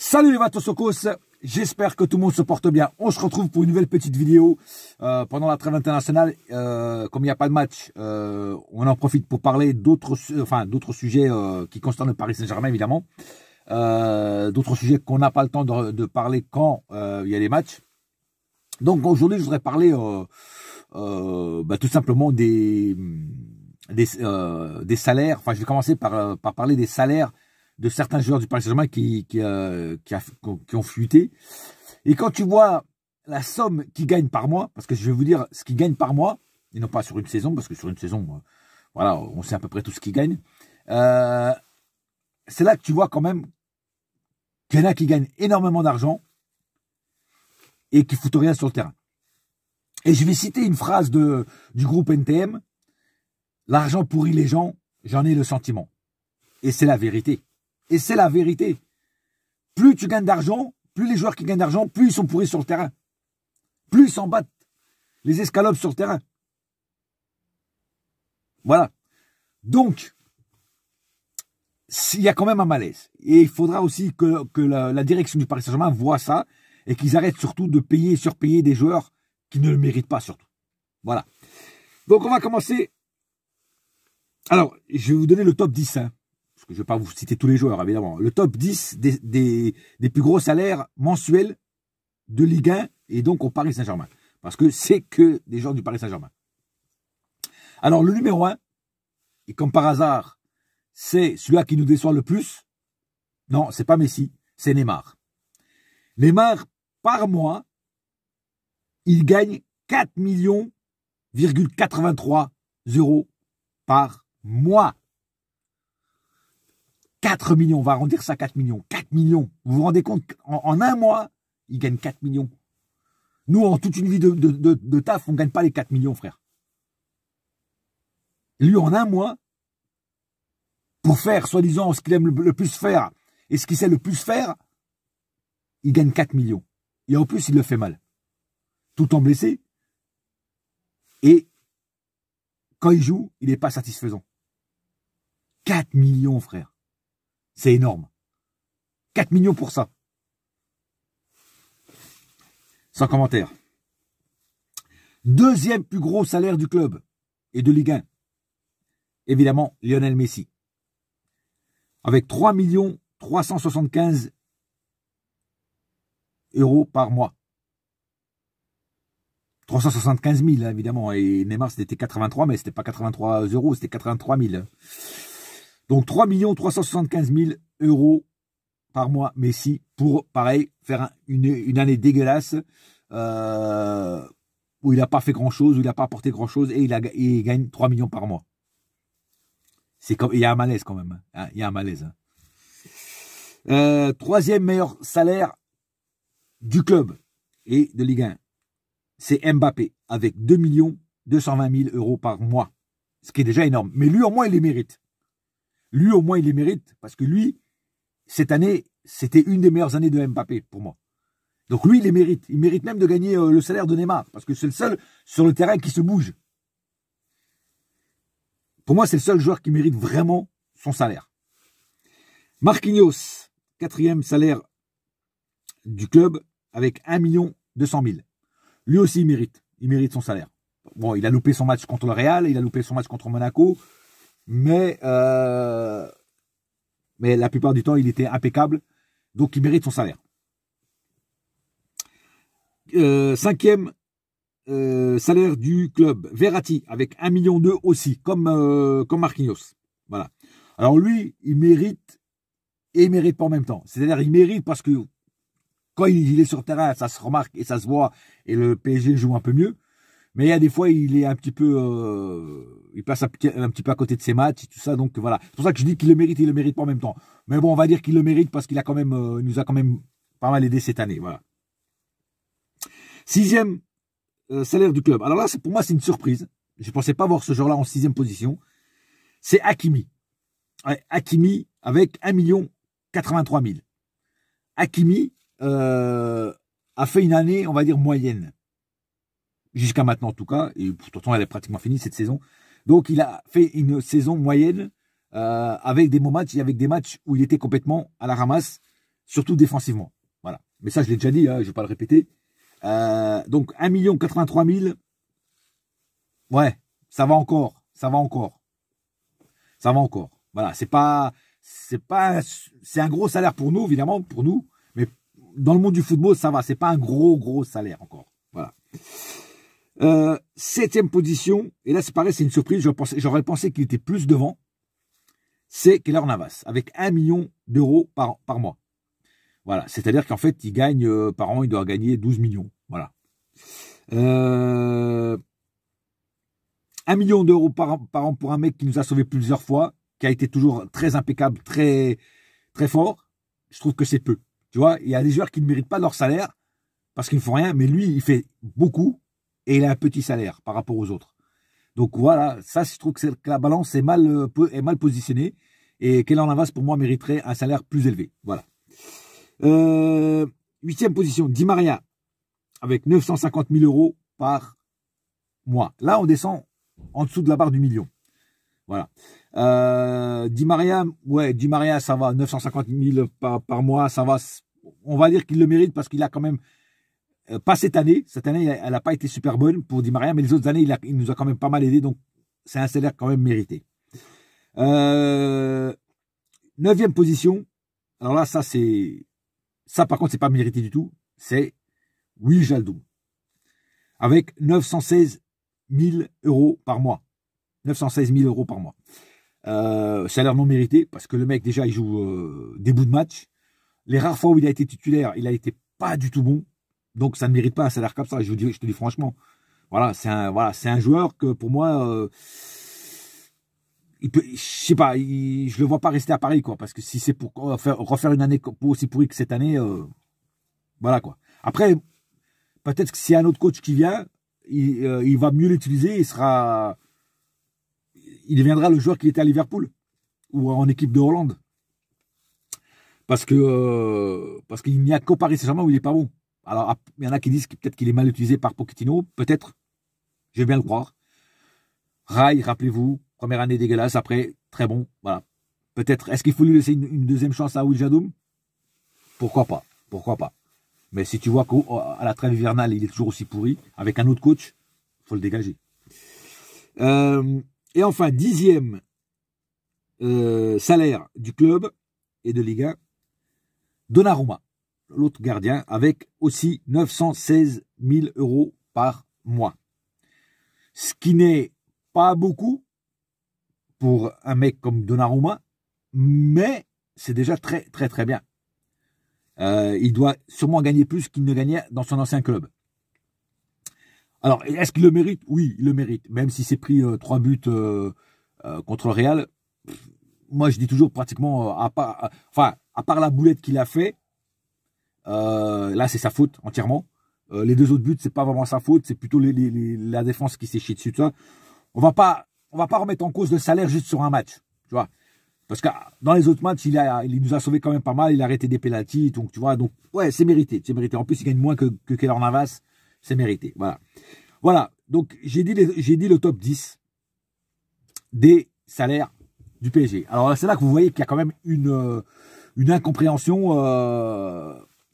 Salut les Vatosokos, j'espère que tout le monde se porte bien. On se retrouve pour une nouvelle petite vidéo pendant la trêve internationale. Comme il n'y a pas de match, on en profite pour parler d'autres sujets qui concernent le Paris Saint-Germain évidemment. D'autres sujets qu'on n'a pas le temps de parler quand il y a les matchs. Donc aujourd'hui je voudrais parler tout simplement des salaires. Enfin je vais commencer par parler des salaires de certains joueurs du Paris Saint-Germain qui ont fuité. Et quand tu vois la somme qu'ils gagnent par mois, parce que je vais vous dire ce qu'ils gagnent par mois, et non pas sur une saison, parce que sur une saison, voilà, on sait à peu près tout ce qu'ils gagnent. C'est là que tu vois quand même qu'il y en a qui gagnent énormément d'argent et qui foutent rien sur le terrain. Et je vais citer une phrase du groupe NTM. L'argent pourrit les gens, j'en ai le sentiment. Et c'est la vérité. Et c'est la vérité. Plus tu gagnes d'argent, plus les joueurs qui gagnent d'argent, plus ils sont pourris sur le terrain. Plus ils s'en battent les escalopes sur le terrain. Voilà. Donc, il y a quand même un malaise. Et il faudra aussi que la direction du Paris Saint-Germain voit ça et qu'ils arrêtent surtout de payer et surpayer des joueurs qui ne le méritent pas surtout. Voilà. Donc, on va commencer. Alors, je vais vous donner le top 10, hein. Parce que je ne vais pas vous citer tous les joueurs, évidemment. Le top 10 des plus gros salaires mensuels de Ligue 1 et donc au Paris Saint-Germain. Parce que c'est que des joueurs du Paris Saint-Germain. Alors, le numéro 1, et comme par hasard, c'est celui-là qui nous déçoit le plus. Non, c'est pas Messi, c'est Neymar. Neymar, par mois, il gagne 4,83 € par mois. 4 millions, on va arrondir ça à 4 millions. 4 millions. Vous vous rendez compte, en un mois, il gagne 4 millions. Nous, en toute une vie de taf, on ne gagne pas les 4 millions, frère. Lui, en un mois, pour faire, soi-disant, ce qu'il aime le plus faire et ce qu'il sait le plus faire, il gagne 4 millions. Et en plus, il le fait mal. Tout en blessé. Et quand il joue, il n'est pas satisfaisant. 4 millions, frère. C'est énorme. 4 millions pour ça. Sans commentaire. Deuxième plus gros salaire du club et de Ligue 1. Évidemment, Lionel Messi. Avec 3 375 € par mois. 375 000, hein, évidemment. Et Neymar, c'était 83, mais c'était pas 83 €, c'était 83 000. Donc 3 375 000 € par mois, Messi, pour, pareil, faire une année dégueulasse, où il n'a pas fait grand-chose, où il n'a pas apporté grand-chose, et il gagne 3 millions par mois. Il y a un malaise quand même. Hein, il y a un malaise. Hein. Troisième meilleur salaire du club et de Ligue 1, c'est Mbappé, avec 2 220 000 € par mois. Ce qui est déjà énorme. Mais lui, au moins, il les mérite. Lui, au moins, il les mérite parce que lui, cette année, c'était une des meilleures années de Mbappé pour moi. Donc lui, il les mérite. Il mérite même de gagner le salaire de Neymar parce que c'est le seul sur le terrain qui se bouge. Pour moi, c'est le seul joueur qui mérite vraiment son salaire. Marquinhos, quatrième salaire du club avec 1 200 000. Lui aussi, il mérite son salaire. Bon, il a loupé son match contre le Real, il a loupé son match contre Monaco. Mais la plupart du temps, il était impeccable. Donc, il mérite son salaire. Cinquième salaire du club. Verratti, avec 1,2 million aussi, comme Marquinhos. Voilà. Alors, lui, il mérite et il mérite pas en même temps. C'est-à-dire, il mérite parce que quand il est sur le terrain, ça se remarque et ça se voit. Et le PSG joue un peu mieux. Mais il y a des fois, il est un petit peu, il passe un petit peu à côté de ses matchs et tout ça. Donc voilà, c'est pour ça que je dis qu'il le mérite et il le mérite pas en même temps. Mais bon, on va dire qu'il le mérite parce qu'il a quand même, il nous a quand même pas mal aidé cette année. Voilà. Sixième salaire du club. Alors là, pour moi, c'est une surprise. Je pensais pas voir ce joueur-là en sixième position. C'est Hakimi. Ouais, Hakimi avec 1 083 000. Hakimi a fait une année, on va dire moyenne. Jusqu'à maintenant en tout cas, et pourtant elle est pratiquement finie cette saison. Donc il a fait une saison moyenne avec des bons matchs et avec des matchs où il était complètement à la ramasse. surtout défensivement. Voilà. Mais ça, je l'ai déjà dit, hein, je ne vais pas le répéter. Donc, 1 83 000, ouais, ça va encore. Ça va encore. Ça va encore. Voilà, c'est un gros salaire pour nous, évidemment, pour nous. Mais dans le monde du football, ça va. C'est pas un gros salaire encore. Voilà. 7e position, et là c'est pareil, c'est une surprise, j'aurais pensé qu'il était plus devant, c'est Keylor Navas, avec 1 million d'euros par mois. Voilà, c'est-à-dire qu'en fait, il gagne, par an, il doit gagner 12 millions. Voilà. 1 million d'euros par an pour un mec qui nous a sauvé plusieurs fois, qui a été toujours très impeccable, très fort, je trouve que c'est peu. Tu vois, il y a des joueurs qui ne méritent pas leur salaire, parce qu'ils ne font rien, mais lui, il fait beaucoup, et il a un petit salaire par rapport aux autres. Donc voilà, ça, je trouve que la balance est mal positionnée. Et Keylor Navas, pour moi, mériterait un salaire plus élevé. Voilà. 8e position, Di Maria, avec 950 000 euros par mois. Là, on descend en dessous de la barre du million. Voilà. Di Maria, ça va, 950 000 par mois, ça va. On va dire qu'il le mérite parce qu'il a quand même pas cette année. Cette année, elle n'a pas été super bonne pour Di Maria, mais les autres années, il nous a quand même pas mal aidé, donc c'est un salaire quand même mérité. 9e position. Alors là, ça par contre, c'est pas mérité du tout. C'est Wijnaldum. Avec 916 000 euros par mois. 916 000 euros par mois. Salaire non mérité, parce que le mec, déjà, il joue des bouts de match. Les rares fois où il a été titulaire, il a été pas du tout bon. Donc, ça ne mérite pas un salaire comme ça, je te dis franchement. Voilà, c'est un joueur que, pour moi, je sais pas, je le vois pas rester à Paris, quoi. Parce que si c'est pour refaire une année aussi pourrie que cette année, voilà, quoi. Après, peut-être que s'il y a un autre coach qui vient, il va mieux l'utiliser, il deviendra le joueur qui était à Liverpool ou en équipe de Hollande. Parce qu'il n'y a qu'au Paris Saint-Germain où il n'est pas bon. Alors, il y en a qui disent peut-être qu'il est mal utilisé par Pochettino. Peut-être. Je vais bien le croire. Rai, rappelez-vous, première année dégueulasse, après, très bon. Voilà. Peut-être. Est-ce qu'il faut lui laisser une deuxième chance à Wijnaldum? Pourquoi pas? Pourquoi pas? Mais si tu vois qu'à la trêve hivernale, il est toujours aussi pourri, avec un autre coach, il faut le dégager. Et enfin, 10e salaire du club et de Ligue 1, Donnarumma, l'autre gardien, avec aussi 916 000 euros par mois. Ce qui n'est pas beaucoup pour un mec comme Donnarumma, mais c'est déjà très bien. Il doit sûrement gagner plus qu'il ne gagnait dans son ancien club. Alors, est-ce qu'il le mérite? Oui, il le mérite. Même si c'est pris 3 buts contre le Real, moi je dis toujours pratiquement, à part la boulette qu'il a fait, là c'est sa faute entièrement. Les 2 autres buts, c'est pas vraiment sa faute, c'est plutôt la défense qui s'est chiée dessus. Tu vois. On va pas remettre en cause le salaire juste sur un match, tu vois. Parce que dans les autres matchs, il nous a sauvé quand même pas mal, il a arrêté des pénaltys, donc tu vois, donc ouais, c'est mérité, c'est mérité. En plus, il gagne moins que Keylor Navas, c'est mérité. Voilà. Donc j'ai dit le top 10 des salaires du PSG. Alors c'est là que vous voyez qu'il y a quand même une incompréhension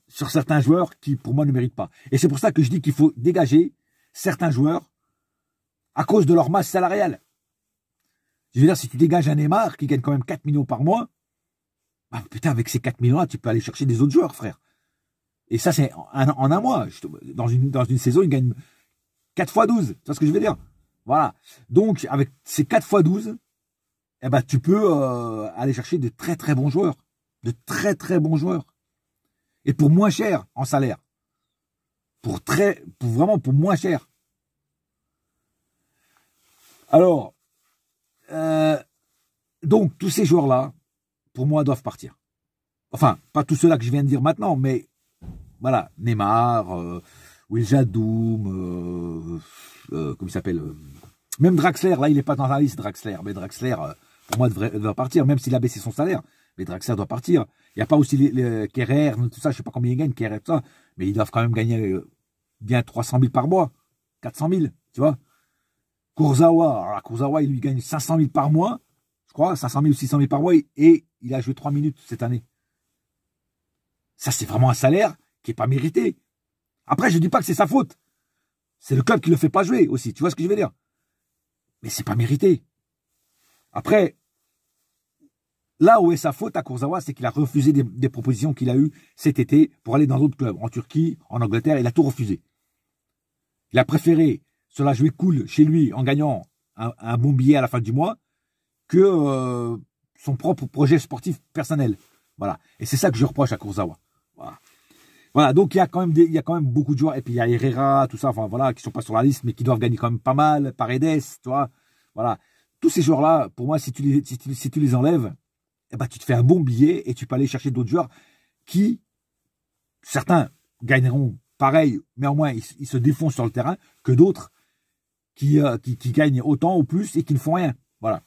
sur certains joueurs qui, pour moi, ne méritent pas. Et c'est pour ça que je dis qu'il faut dégager certains joueurs à cause de leur masse salariale. Je veux dire, si tu dégages un Neymar qui gagne quand même 4 millions par mois, bah, putain, avec ces 4 millions-là, tu peux aller chercher des autres joueurs, frère. Et ça, c'est en un mois. Dans une saison, il gagne 4 fois 12. Tu vois ce que je veux dire? Voilà. Donc, avec ces 4 fois 12, eh ben, tu peux aller chercher de très bons joueurs. De très bons joueurs. Et pour moins cher en salaire. Vraiment pour moins cher. Alors, donc, tous ces joueurs-là, pour moi, doivent partir. Enfin, pas tous ceux-là que je viens de dire maintenant, mais voilà, Neymar, Wijnaldum, comment il s'appelle même Draxler, là, il n'est pas dans la liste, Draxler. Mais Draxler, pour moi, devrait partir, même s'il a baissé son salaire. Mais Draxler doit partir. Il n'y a pas aussi les Kerrer, tout ça, je ne sais pas combien ils gagnent, Kerrer, tout ça. Mais ils doivent quand même gagner bien 300 000 par mois, 400 000, tu vois. Kurzawa, alors Kurzawa, il lui gagne 500 000 par mois, je crois, 500 000 ou 600 000 par mois, et il a joué 3 minutes cette année. Ça, c'est vraiment un salaire qui n'est pas mérité. Après, je ne dis pas que c'est sa faute. C'est le club qui ne le fait pas jouer aussi. Tu vois ce que je veux dire? Mais c'est pas mérité. Après, là où est sa faute à Kurzawa, c'est qu'il a refusé des propositions qu'il a eues cet été pour aller dans d'autres clubs. En Turquie, en Angleterre, il a tout refusé. Il a préféré se la jouer cool chez lui en gagnant un bon billet à la fin du mois que son propre projet sportif personnel. Voilà. Et c'est ça que je reproche à Kurzawa. Voilà. Voilà. Donc il y a quand même beaucoup de joueurs. Et puis il y a Herrera, tout ça, enfin voilà, qui sont pas sur la liste, mais qui doivent gagner quand même pas mal. Paredes, tu vois. Voilà. Tous ces joueurs-là, pour moi, si tu les enlèves, eh ben, tu te fais un bon billet et tu peux aller chercher d'autres joueurs qui, certains gagneront pareil, mais au moins ils se défoncent sur le terrain, que d'autres qui gagnent autant ou plus et qui ne font rien. Voilà.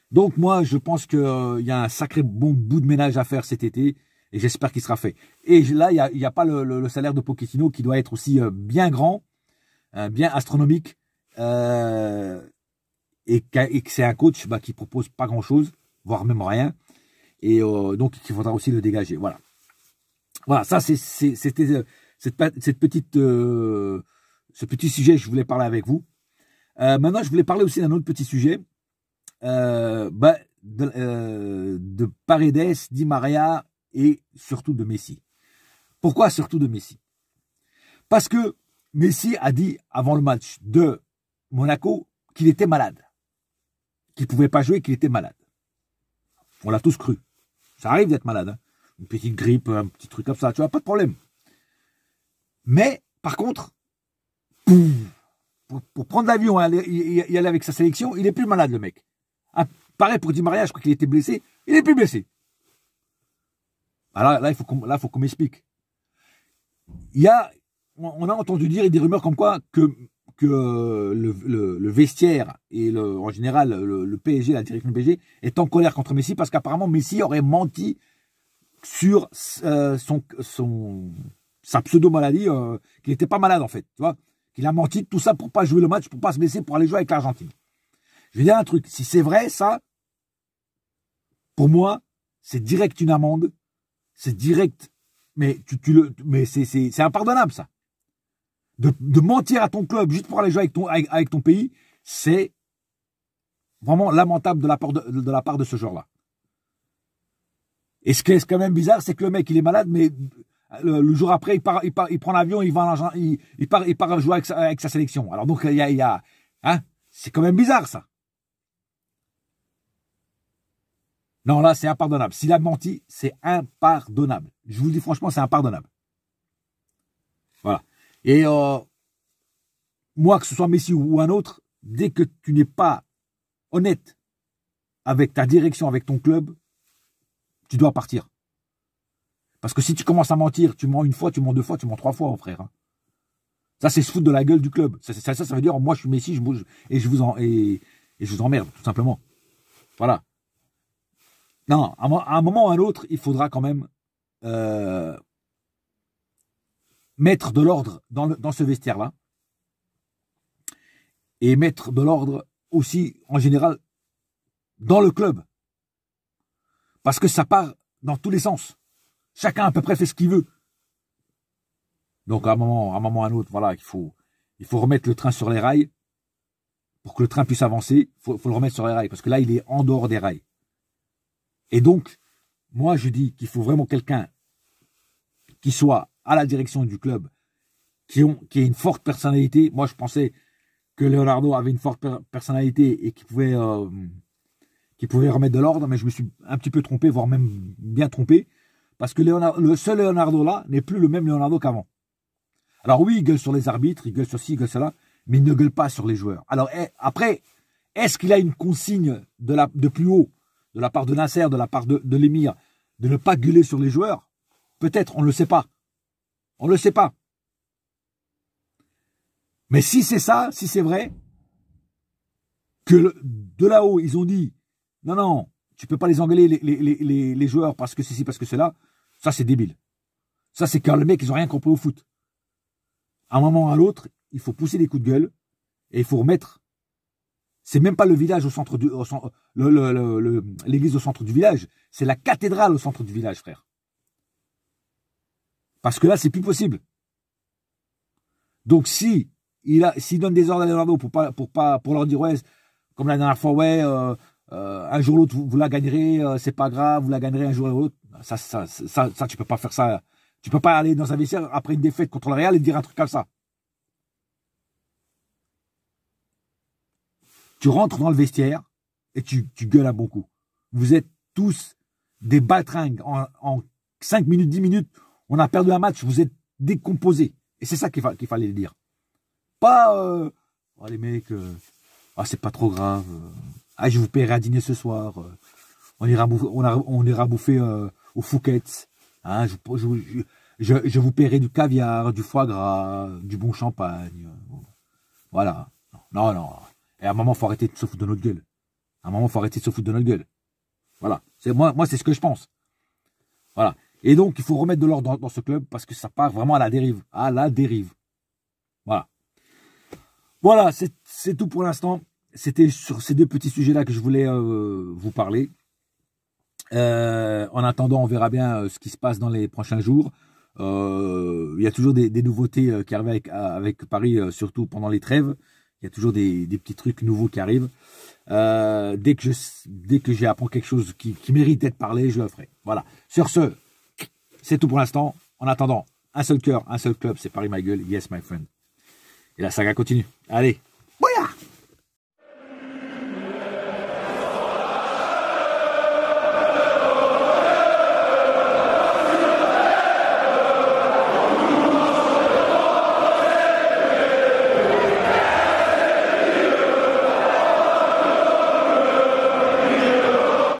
Donc moi, je pense qu'il y a un sacré bon bout de ménage à faire cet été et j'espère qu'il sera fait. Et là, il n'y a pas le salaire de Pochettino qui doit être aussi bien grand, bien astronomique, et que c'est un coach qui propose pas grand-chose, voire même rien, et donc il faudra aussi le dégager. Voilà. Voilà, ça c'était ce petit sujet que je voulais parler avec vous. Maintenant, je voulais parler aussi d'un autre petit sujet. De Paredes, Di Maria et surtout de Messi. Pourquoi surtout de Messi? Parce que Messi a dit avant le match de Monaco qu'il était malade, qu'il ne pouvait pas jouer, qu'il était malade. On l'a tous cru. Ça arrive d'être malade, hein. Une petite grippe, un petit truc comme ça, tu vois, pas de problème. Mais par contre, pour prendre l'avion et aller avec sa sélection, il est plus malade, le mec. Pareil pour Di Maria, je crois qu'il était blessé. Il n'est plus blessé. Alors là, il faut qu'on m'explique. On a entendu dire des rumeurs comme quoi que le vestiaire et en général le PSG, la direction du PSG, est en colère contre Messi parce qu'apparemment Messi aurait menti sur sa pseudo-maladie, qu'il n'était pas malade en fait. Tu vois, qu'il a menti tout ça pour pas jouer le match, pour pas se blesser, pour aller jouer avec l'Argentine. Je vais dire un truc, si c'est vrai, ça, pour moi, c'est direct une amende, c'est direct, mais c'est impardonnable, ça. De mentir à ton club juste pour aller jouer avec ton pays, c'est vraiment lamentable de la part de ce joueur-là. Et ce qui est quand même bizarre, c'est que le mec, il est malade, mais le jour après, il prend l'avion, il part jouer avec sa sélection. Alors donc, c'est quand même bizarre, ça. Non, là, c'est impardonnable. S'il a menti, c'est impardonnable. Je vous le dis franchement, c'est impardonnable. Voilà. Et moi, que ce soit Messi ou un autre, dès que tu n'es pas honnête avec ta direction, avec ton club, tu dois partir. Parce que si tu commences à mentir, tu mens une fois, tu mens deux fois, tu mens trois fois, frère. Ça, c'est se foutre de la gueule du club. Ça veut dire, moi, je suis Messi, je vous emmerde, tout simplement. Voilà. Non, à un moment ou à un autre, il faudra quand même mettre de l'ordre dans ce vestiaire-là et mettre de l'ordre aussi, en général, dans le club. Parce que ça part dans tous les sens. Chacun à peu près fait ce qu'il veut. Donc à un moment ou à un autre, voilà, il faut remettre le train sur les rails. Pour que le train puisse avancer, il faut le remettre sur les rails. Parce que là, il est en dehors des rails. Et donc, moi, je dis qu'il faut vraiment quelqu'un qui soit à la direction du club, qui ait une forte personnalité. Moi, je pensais que Leonardo avait une forte personnalité et qui pouvait remettre de l'ordre, mais je me suis un petit peu trompé, voire même bien trompé, parce que le seul Leonardo là n'est plus le même Leonardo qu'avant. Alors oui, il gueule sur les arbitres, il gueule sur ci, il gueule sur là, mais il ne gueule pas sur les joueurs. Alors après, est-ce qu'il a une consigne de plus haut, de la part de Nasser, de la part de l'émir, de ne pas gueuler sur les joueurs? Peut-être, on ne le sait pas. On ne le sait pas. Mais si c'est ça, si c'est vrai, que de là-haut, ils ont dit, non, tu peux pas les engueuler, les joueurs, parce que ceci, parce que cela, ça c'est débile. Ça c'est quand les mecs, ils ont rien compris au foot. À un moment ou à l'autre, il faut pousser des coups de gueule, et il faut remettre. C'est même pas le village au centre l'église au centre du village, c'est la cathédrale au centre du village, frère. Parce que là, c'est plus possible. Donc, s'il donne des ordres à Leonardo pour leur dire, ouais, comme la dernière fois, ouais, un jour ou l'autre, vous la gagnerez, c'est pas grave, vous la gagnerez un jour ou l'autre. Ça, tu peux pas faire ça. Tu peux pas aller dans un vestiaire après une défaite contre le Real et dire un truc comme ça. Tu rentres dans le vestiaire et tu gueules un bon coup. Vous êtes tous des baltringues. En 5 minutes, 10 minutes, on a perdu un match, vous êtes décomposés. Et c'est ça qu'il fallait le dire. Pas, oh, les mecs, c'est pas trop grave. Je vous paierai à dîner ce soir. On ira bouffer au Fouquet's. Hein, je vous paierai du caviar, du foie gras, du bon champagne. Voilà. Non. Et à un moment, il faut arrêter de se foutre de notre gueule. Voilà. Moi, c'est ce que je pense. Voilà. Et donc, il faut remettre de l'ordre dans ce club parce que ça part vraiment à la dérive. Voilà, c'est tout pour l'instant. C'était sur ces deux petits sujets-là que je voulais vous parler. En attendant, on verra bien ce qui se passe dans les prochains jours. Il y a toujours des nouveautés qui arrivent avec Paris, surtout pendant les trêves. Il y a toujours des petits trucs nouveaux qui arrivent. Dès que j'apprends quelque chose qui mérite d'être parlé, je le ferai. Voilà. Sur ce, c'est tout pour l'instant. En attendant, un seul cœur, un seul club, c'est Paris ma gueule. Yes, my friend. Et la saga continue. Allez, bouillard!